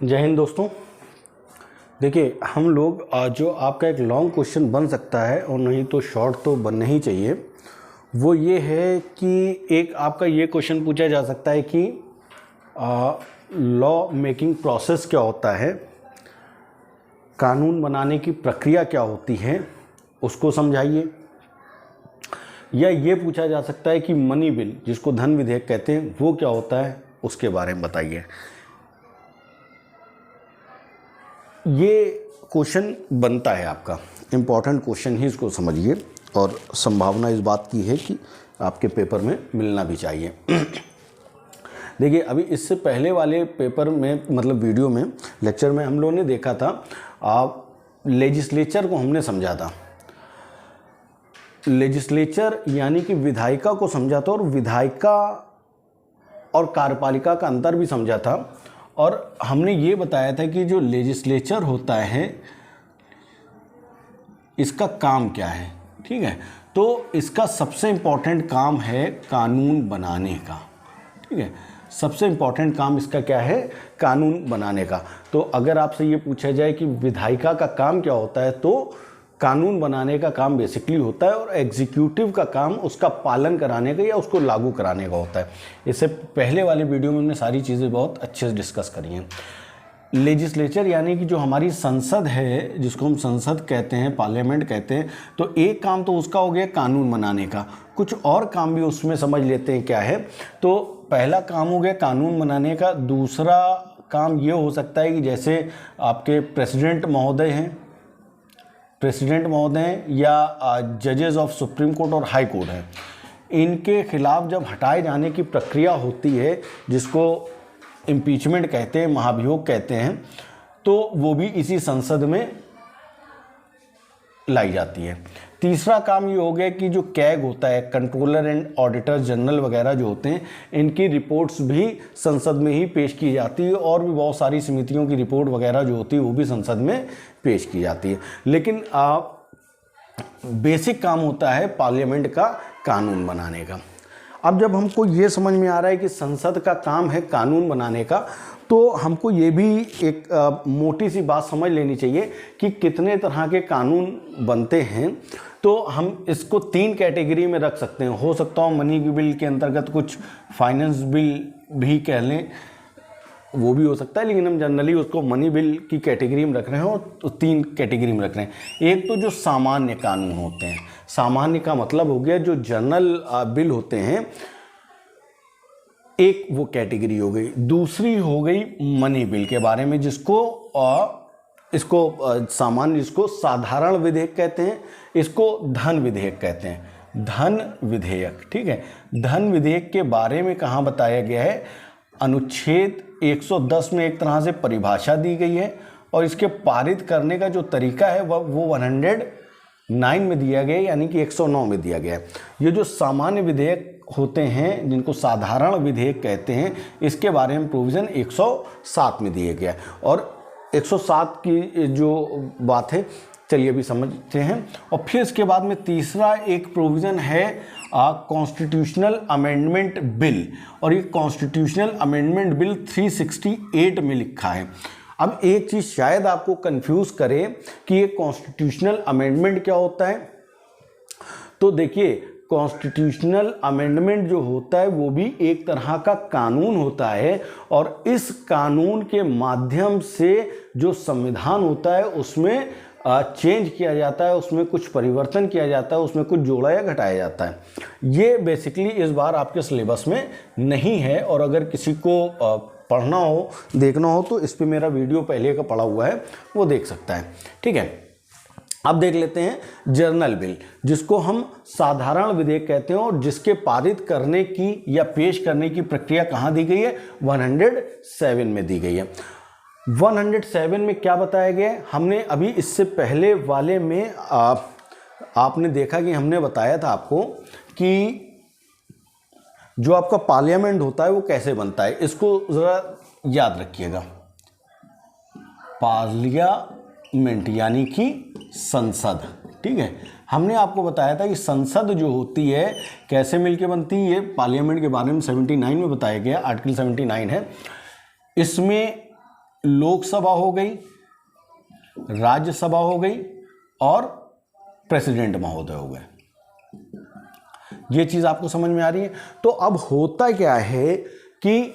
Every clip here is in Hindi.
जय हिंद दोस्तों। देखिए हम लोग जो आपका एक लॉन्ग क्वेश्चन बन सकता है और नहीं तो शॉर्ट तो बनना ही चाहिए, वो ये है कि एक आपका ये क्वेश्चन पूछा जा सकता है कि लॉ मेकिंग प्रोसेस क्या होता है, कानून बनाने की प्रक्रिया क्या होती है उसको समझाइए। या ये पूछा जा सकता है कि मनी बिल, जिसको धन विधेयक कहते हैं, वो क्या होता है उसके बारे में बताइए। ये क्वेश्चन बनता है आपका, इम्पॉर्टेंट क्वेश्चन ही, इसको समझिए और संभावना इस बात की है कि आपके पेपर में मिलना भी चाहिए। देखिए अभी इससे पहले वाले पेपर में, मतलब वीडियो में, लेक्चर में हम लोगों ने देखा था, लेजिस्लेचर को हमने समझा था। लेजिस्लेचर यानी कि विधायिका को समझा था और विधायिका और कार्यपालिका का अंतर भी समझा था। और हमने ये बताया था कि जो लेजिस्लेचर होता है इसका काम क्या है, ठीक है। तो इसका सबसे इम्पॉर्टेंट काम है कानून बनाने का, ठीक है। सबसे इम्पॉर्टेंट काम इसका क्या है, कानून बनाने का। तो अगर आपसे ये पूछा जाए कि विधायिका का काम क्या होता है, तो कानून बनाने का काम बेसिकली होता है और एग्जीक्यूटिव का काम उसका पालन कराने का या उसको लागू कराने का होता है। इससे पहले वाले वीडियो में हमने सारी चीज़ें बहुत अच्छे से डिस्कस करी हैं। लेजिस्लेचर यानी कि जो हमारी संसद है, जिसको हम संसद कहते हैं, पार्लियामेंट कहते हैं, तो एक काम तो उसका हो गया कानून बनाने का। कुछ और काम भी उसमें समझ लेते हैं क्या है। तो पहला काम हो गया कानून बनाने का। दूसरा काम ये हो सकता है कि जैसे आपके प्रेसिडेंट महोदय हैं, या जजेस ऑफ सुप्रीम कोर्ट और हाई कोर्ट हैं, इनके खिलाफ जब हटाए जाने की प्रक्रिया होती है, जिसको इम्पीचमेंट कहते हैं, महाभियोग कहते हैं, तो वो भी इसी संसद में लाई जाती है। तीसरा काम ये हो गया कि जो कैग होता है, कंट्रोलर एंड ऑडिटर जनरल वगैरह जो होते हैं, इनकी रिपोर्ट्स भी संसद में ही पेश की जाती है और भी बहुत सारी समितियों की रिपोर्ट वगैरह जो होती है वो भी संसद में पेश की जाती है। लेकिन बेसिक काम होता है पार्लियामेंट का कानून बनाने का। अब जब हमको ये समझ में आ रहा है कि संसद का काम है कानून बनाने का, तो हमको ये भी एक मोटी सी बात समझ लेनी चाहिए कि कितने तरह के कानून बनते हैं। तो हम इसको 3 कैटेगरी में रख सकते हैं। हो सकता हो मनी बिल के अंतर्गत कुछ फाइनेंस बिल भी कह लें, वो भी हो सकता है, लेकिन हम जनरली उसको मनी बिल की कैटेगरी में रख रहे हैं और तो 3 कैटेगरी में रख रहे हैं। एक तो जो सामान्य कानून होते हैं, सामान्य का मतलब हो गया जो जनरल बिल होते हैं, एक वो कैटेगरी हो गई। दूसरी हो गई मनी बिल के बारे में, इसको सामान्य, इसको साधारण विधेयक कहते हैं, इसको धन विधेयक कहते हैं। धन विधेयक, ठीक है। धन विधेयक के बारे में कहाँ बताया गया है, अनुच्छेद 110 में एक तरह से परिभाषा दी गई है और इसके पारित करने का जो तरीका है वो 109 में दिया गया है, यानी कि 109 में दिया गया है। ये जो सामान्य विधेयक होते हैं, जिनको साधारण विधेयक कहते हैं, इसके बारे में प्रोविज़न 107 में दिया गया है। और 107 की जो बात है, चलिए अभी समझते हैं। और फिर इसके बाद में तीसरा एक प्रोविज़न है कॉन्स्टिट्यूशनल अमेंडमेंट बिल, और ये कॉन्स्टिट्यूशनल अमेंडमेंट बिल 368 में लिखा है। अब एक चीज़ शायद आपको कंफ्यूज करे कि ये कॉन्स्टिट्यूशनल अमेंडमेंट क्या होता है। तो देखिए, कॉन्स्टिट्यूशनल अमेंडमेंट जो होता है वो भी एक तरह का कानून होता है और इस कानून के माध्यम से जो संविधान होता है उसमें चेंज किया जाता है, उसमें कुछ परिवर्तन किया जाता है, उसमें कुछ जोड़ा या घटाया जाता है। ये बेसिकली इस बार आपके सिलेबस में नहीं है, और अगर किसी को पढ़ना हो, देखना हो, तो इस पे मेरा वीडियो पहले का पड़ा हुआ है, वो देख सकता है, ठीक है। अब देख लेते हैं जनरल बिल, जिसको हम साधारण विधेयक कहते हैं और जिसके पारित करने की या पेश करने की प्रक्रिया कहाँ दी गई है, 107 में दी गई है। 107 में क्या बताया गया है, हमने अभी इससे पहले वाले में आपने देखा कि हमने बताया था आपको कि जो आपका पार्लियामेंट होता है वो कैसे बनता है। इसको ज़रा याद रखिएगा, पार्लियामेंट यानी कि संसद, ठीक है। हमने आपको बताया था कि संसद जो होती है कैसे मिलके बनती है, ये पार्लियामेंट के बारे में 79 में बताया गया, आर्टिकल 79 है। इसमें लोकसभा हो गई, राज्यसभा हो गई और प्रेसिडेंट महोदय हो गए। ये चीज आपको समझ में आ रही है। तो अब होता क्या है कि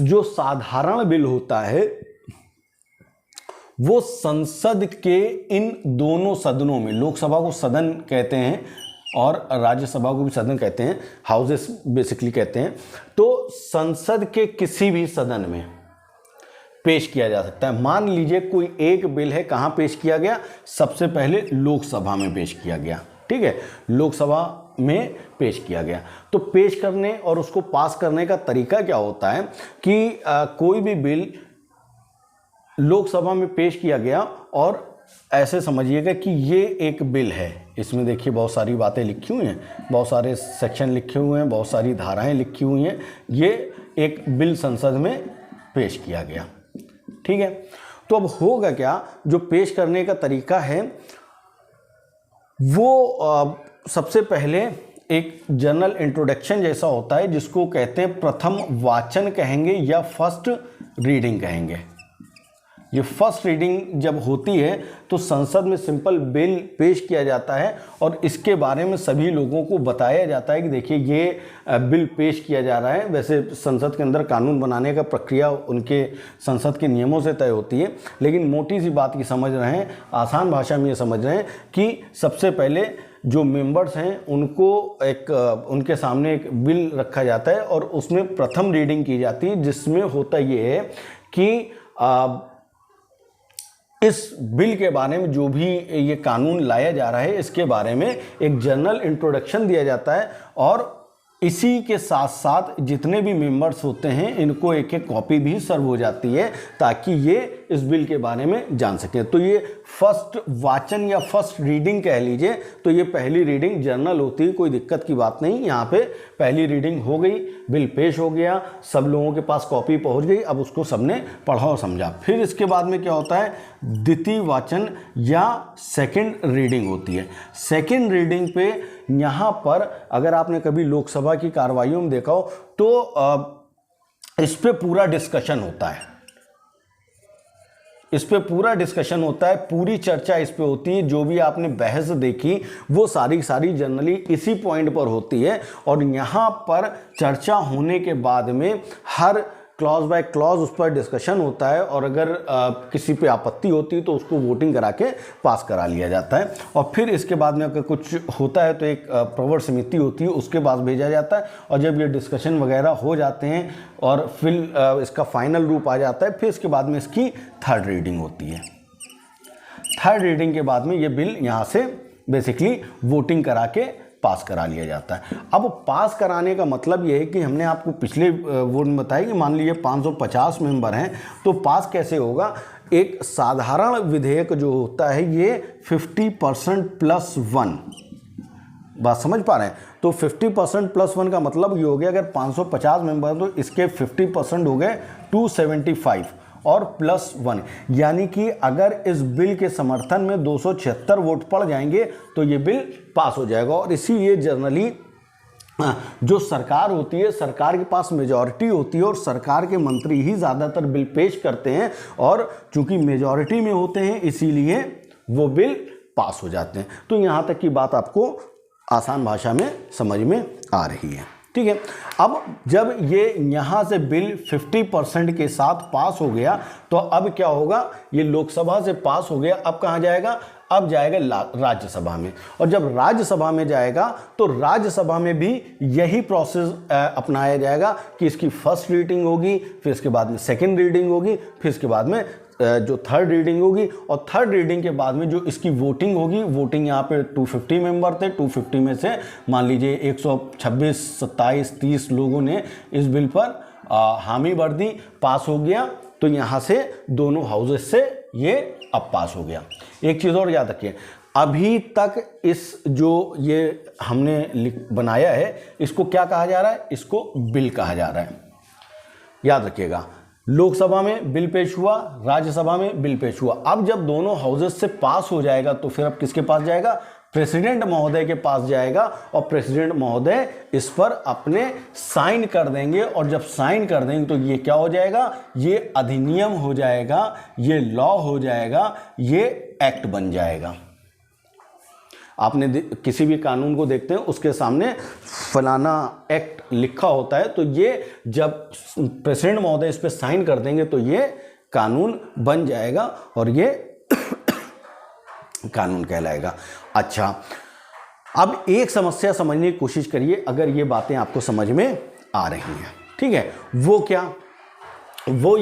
जो साधारण बिल होता है वो संसद के इन दोनों सदनों में, लोकसभा को सदन कहते हैं और राज्यसभा को भी सदन कहते हैं, हाउसेस बेसिकली कहते हैं, तो संसद के किसी भी सदन में पेश किया जा सकता है। मान लीजिए कोई एक बिल है, कहाँ पेश किया गया? सबसे पहले लोकसभा में पेश किया गया, ठीक है, लोकसभा में पेश किया गया। तो पेश करने और उसको पास करने का तरीका क्या होता है कि कोई भी बिल लोकसभा में पेश किया गया और ऐसे समझिएगा कि ये एक बिल है, इसमें देखिए बहुत सारी बातें लिखी हुई हैं, बहुत सारे सेक्शन लिखे हुए हैं, बहुत सारी धाराएं लिखी हुई हैं, ये एक बिल संसद में पेश किया गया, ठीक है। तो अब होगा क्या, जो पेश करने का तरीका है वो सबसे पहले एक जनरल इंट्रोडक्शन जैसा होता है, जिसको कहते हैं प्रथम वाचन कहेंगे या फर्स्ट रीडिंग कहेंगे। ये फर्स्ट रीडिंग जब होती है तो संसद में सिंपल बिल पेश किया जाता है और इसके बारे में सभी लोगों को बताया जाता है कि देखिए ये बिल पेश किया जा रहा है। वैसे संसद के अंदर कानून बनाने का प्रक्रिया उनके संसद के नियमों से तय होती है, लेकिन मोटी सी बात की समझ रहे हैं, आसान भाषा में ये समझ रहे हैं कि सबसे पहले जो मेंबर्स हैं उनको उनके सामने एक बिल रखा जाता है और उसमें प्रथम रीडिंग की जाती है, जिसमें होता ये है कि इस बिल के बारे में जो भी ये कानून लाया जा रहा है इसके बारे में एक जनरल इंट्रोडक्शन दिया जाता है और इसी के साथ साथ जितने भी मेंबर्स होते हैं इनको एक एक कॉपी भी सर्व हो जाती है ताकि ये इस बिल के बारे में जान सकें। तो ये फर्स्ट वाचन या फर्स्ट रीडिंग कह लीजिए, तो ये पहली रीडिंग जनरल होती है, कोई दिक्कत की बात नहीं। यहाँ पे पहली रीडिंग हो गई, बिल पेश हो गया, सब लोगों के पास कॉपी पहुँच गई, अब उसको सबने पढ़ा और समझा। फिर इसके बाद में क्या होता है, द्वितीय वाचन या सेकेंड रीडिंग होती है। सेकेंड रीडिंग पे यहाँ पर अगर आपने कभी लोकसभा की कार्रवाइयों में देखा हो तो इस पे पूरा डिस्कशन होता है, इस पे पूरा डिस्कशन होता है, पूरी चर्चा इस पे होती है। जो भी आपने बहस देखी वो सारी जनरली इसी पॉइंट पर होती है और यहाँ पर चर्चा होने के बाद में हर क्लॉज बाय क्लॉज उस पर डिस्कशन होता है और अगर किसी पे आपत्ति होती है तो उसको वोटिंग करा के पास करा लिया जाता है। और फिर इसके बाद में अगर कुछ होता है तो एक प्रवर समिति होती है, उसके पास भेजा जाता है और जब ये डिस्कशन वगैरह हो जाते हैं और फिर इसका फाइनल रूप आ जाता है, फिर इसके बाद में इसकी थर्ड रीडिंग होती है। थर्ड रीडिंग के बाद में ये बिल यहाँ से बेसिकली वोटिंग करा के पास करा लिया जाता है। अब पास कराने का मतलब यह है कि हमने आपको पिछले वोट में बताया कि मान लीजिए 550 मेंबर हैं, तो पास कैसे होगा। एक साधारण विधेयक जो होता है ये 50% प्लस 1, बात समझ पा रहे हैं। तो 50% प्लस 1 का मतलब ये हो गया, अगर 550 मेंबर तो इसके 50% हो गए 275 और प्लस 1, यानी कि अगर इस बिल के समर्थन में 276 वोट पड़ जाएंगे तो ये बिल पास हो जाएगा। और इसीलिए जनरली जो सरकार होती है, सरकार के पास मेजॉरिटी होती है और सरकार के मंत्री ही ज़्यादातर बिल पेश करते हैं और चूंकि मेजॉरिटी में होते हैं इसीलिए वो बिल पास हो जाते हैं। तो यहाँ तक की बात आपको आसान भाषा में समझ में आ रही है, ठीक है। अब जब ये यहाँ से बिल 50% के साथ पास हो गया तो अब क्या होगा, ये लोकसभा से पास हो गया, अब कहाँ जाएगा, अब जाएगा राज्यसभा में। और जब राज्यसभा में जाएगा तो राज्यसभा में भी यही प्रोसेस अपनाया जाएगा कि इसकी फर्स्ट रीडिंग होगी, फिर इसके बाद में सेकेंड रीडिंग होगी, फिर इसके बाद में जो थर्ड रीडिंग होगी और थर्ड रीडिंग के बाद में जो इसकी वोटिंग होगी, वोटिंग यहाँ पे 250 मेंबर थे, 250 में से मान लीजिए 126, 27, 30 लोगों ने इस बिल पर हामी भर दी, पास हो गया। तो यहाँ से दोनों हाउसेस से ये अब पास हो गया। एक चीज़ और याद रखिए, अभी तक इस जो ये हमने बनाया है इसको क्या कहा जा रहा है, इसको बिल कहा जा रहा है। याद रखिएगा, लोकसभा में बिल पेश हुआ, राज्यसभा में बिल पेश हुआ। अब जब दोनों हाउसेस से पास हो जाएगा तो फिर अब किसके पास जाएगा, प्रेसिडेंट महोदय के पास जाएगा और प्रेसिडेंट महोदय इस पर अपने साइन कर देंगे, और जब साइन कर देंगे तो ये क्या हो जाएगा, ये अधिनियम हो जाएगा, ये लॉ हो जाएगा, ये एक्ट बन जाएगा। आपने किसी भी कानून को देखते हैं उसके सामने फलाना एक्ट लिखा होता है, तो ये जब प्रेसिडेंट महोदय इस पर साइन कर देंगे तो ये कानून बन जाएगा और ये कानून कहलाएगा। अच्छा, अब एक समस्या समझने की कोशिश करिए, अगर ये बातें आपको समझ में आ रही हैं, ठीक है। वो क्या, वो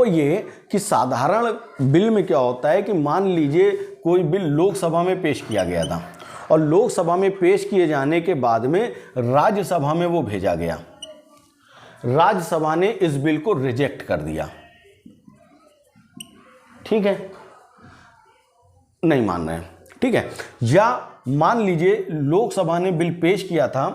ये कि साधारण बिल में क्या होता है कि मान लीजिए कोई बिल लोकसभा में पेश किया गया था और लोकसभा में पेश किए जाने के बाद में राज्यसभा में वो भेजा गया, राज्यसभा ने इस बिल को रिजेक्ट कर दिया, ठीक है, नहीं मान रहे हैं, ठीक है। या मान लीजिए लोकसभा ने बिल पेश किया था,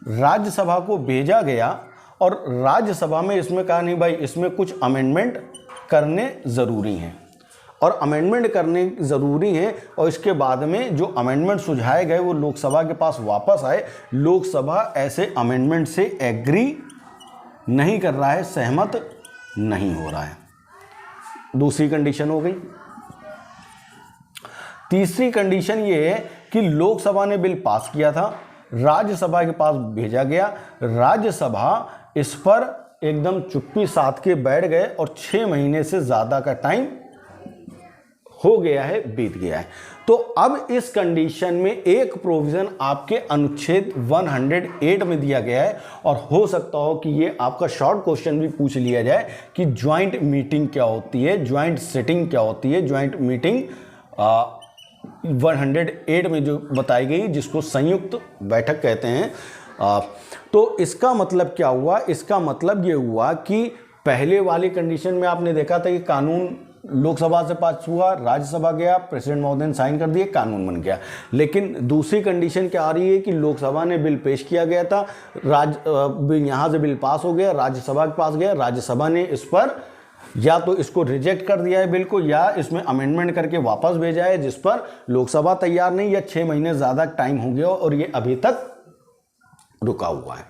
राज्यसभा को भेजा गया और राज्यसभा में इसमें कहा नहीं भाई इसमें कुछ अमेंडमेंट करने ज़रूरी हैं, और अमेंडमेंट करने ज़रूरी हैं, और इसके बाद में जो अमेंडमेंट सुझाए गए वो लोकसभा के पास वापस आए, लोकसभा ऐसे अमेंडमेंट से एग्री नहीं कर रहा है, सहमत नहीं हो रहा है। दूसरी कंडीशन हो गई। तीसरी कंडीशन ये है कि लोकसभा ने बिल पास किया था, राज्यसभा के पास भेजा गया, राज्यसभा इस पर एकदम चुप्पी साध के बैठ गए और 6 महीने से ज़्यादा का टाइम हो गया है, बीत गया है। तो अब इस कंडीशन में एक प्रोविज़न आपके अनुच्छेद 108 में दिया गया है, और हो सकता हो कि ये आपका शॉर्ट क्वेश्चन भी पूछ लिया जाए कि ज्वाइंट मीटिंग क्या होती है, ज्वाइंट सिटिंग क्या होती है। ज्वाइंट मीटिंग 108 में जो बताई गई, जिसको संयुक्त बैठक कहते हैं। तो इसका मतलब क्या हुआ, इसका मतलब ये हुआ कि पहले वाली कंडीशन में आपने देखा था कि कानून लोकसभा से पास हुआ, राज्यसभा गया, प्रेसिडेंट महोदय ने साइन कर दिए, कानून बन गया। लेकिन दूसरी कंडीशन क्या आ रही है कि लोकसभा ने बिल पेश किया गया था, यहाँ से बिल पास हो गया, राज्यसभा के पास गया, राज्यसभा ने इस पर या तो इसको रिजेक्ट कर दिया है बिल को, या इसमें अमेंडमेंट करके वापस भेजा है, जिस पर लोकसभा तैयार नहीं, या 6 महीने ज़्यादा टाइम हो गया और ये अभी तक रुका हुआ है।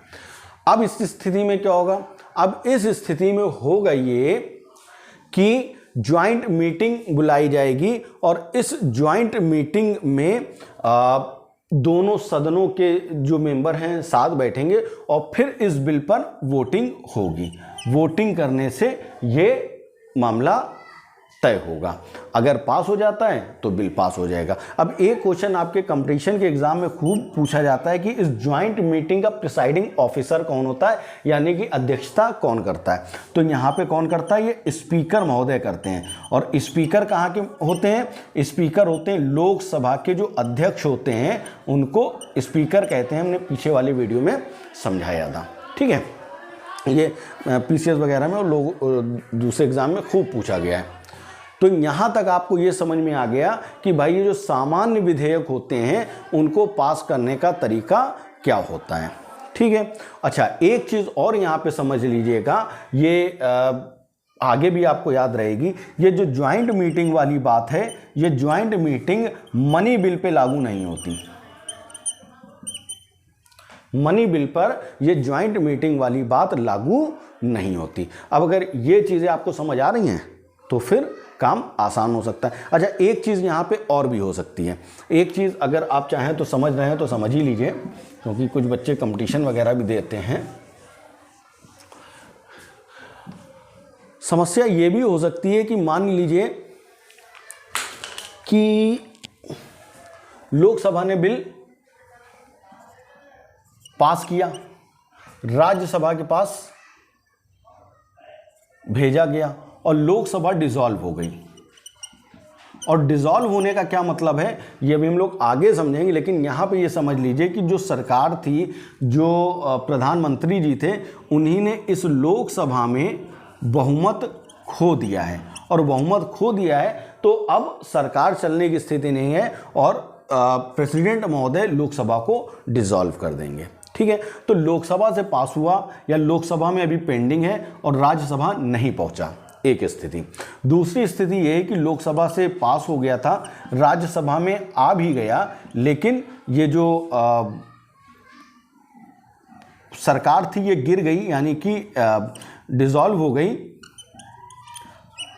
अब इस स्थिति में क्या होगा, अब इस स्थिति में होगा ये कि ज्वाइंट मीटिंग बुलाई जाएगी, और इस ज्वाइंट मीटिंग में दोनों सदनों के जो मेंबर हैं साथ बैठेंगे और फिर इस बिल पर वोटिंग होगी। वोटिंग करने से ये मामला तय होगा। अगर पास हो जाता है तो बिल पास हो जाएगा। अब एक क्वेश्चन आपके कंपटीशन के एग्जाम में खूब पूछा जाता है कि इस ज्वाइंट मीटिंग का प्रिसाइडिंग ऑफिसर कौन होता है, यानी कि अध्यक्षता कौन करता है। तो यहाँ पे कौन करता है, ये स्पीकर महोदय करते हैं। और स्पीकर कहाँ के होते हैं, स्पीकर होते हैं लोकसभा के जो अध्यक्ष होते हैं, उनको स्पीकर कहते हैं। हमने पीछे वाली वीडियो में समझाया था, ठीक है। ये पीसीएस वगैरह में और लोग दूसरे एग्जाम में खूब पूछा गया है। तो यहाँ तक आपको ये समझ में आ गया कि भाई ये जो सामान्य विधेयक होते हैं उनको पास करने का तरीका क्या होता है, ठीक है। अच्छा, एक चीज़ और यहाँ पे समझ लीजिएगा, ये आगे भी आपको याद रहेगी। ये जो ज्वाइंट मीटिंग वाली बात है, ये joint meeting money bill pay लागू नहीं होती। मनी बिल पर ये ज्वाइंट मीटिंग वाली बात लागू नहीं होती। अब अगर ये चीज़ें आपको समझ आ रही हैं तो फिर काम आसान हो सकता है। अच्छा, एक चीज़ यहाँ पे और भी हो सकती है। एक चीज़ अगर आप चाहें तो समझ रहे हैं तो समझ ही लीजिए, क्योंकि कुछ बच्चे कंपटीशन वगैरह भी देते हैं। समस्या ये भी हो सकती है कि मान लीजिए कि लोकसभा ने बिल पास किया, राज्यसभा के पास भेजा गया और लोकसभा डिसॉल्व हो गई। और डिसॉल्व होने का क्या मतलब है ये भी हम लोग आगे समझेंगे, लेकिन यहाँ पे ये समझ लीजिए कि जो सरकार थी, जो प्रधानमंत्री जी थे, उन्हीं ने इस लोकसभा में बहुमत खो दिया है। और बहुमत खो दिया है तो अब सरकार चलने की स्थिति नहीं है और प्रेसिडेंट महोदय लोकसभा को डिसॉल्व कर देंगे, ठीक है। तो लोकसभा से पास हुआ या लोकसभा में अभी पेंडिंग है और राज्यसभा नहीं पहुंचा, एक स्थिति। दूसरी स्थिति यह है कि लोकसभा से पास हो गया था, राज्यसभा में आ भी गया, लेकिन ये जो सरकार थी ये गिर गई, यानी कि डिसॉल्व हो गई।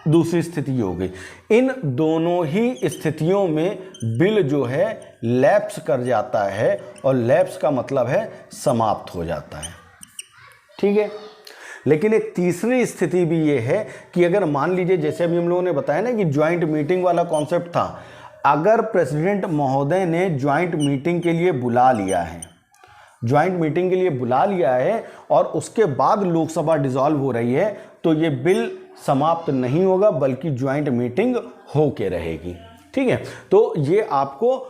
दूसरी स्थिति हो गई। इन दोनों ही स्थितियों में बिल जो है लैप्स कर जाता है, और लैप्स का मतलब है समाप्त हो जाता है, ठीक है। लेकिन एक तीसरी स्थिति भी ये है कि अगर मान लीजिए, जैसे अभी हम लोगों ने बताया ना कि ज्वाइंट मीटिंग वाला कॉन्सेप्ट था, अगर प्रेसिडेंट महोदय ने ज्वाइंट मीटिंग के लिए बुला लिया है, ज्वाइंट मीटिंग के लिए बुला लिया है और उसके बाद लोकसभा डिसॉल्व हो रही है, तो ये बिल समाप्त नहीं होगा, बल्कि ज्वाइंट मीटिंग होके रहेगी, ठीक है। तो ये आपको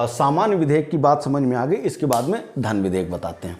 सामान्य विधेयक की बात समझ में आ गई। इसके बाद में धन विधेयक बताते हैं।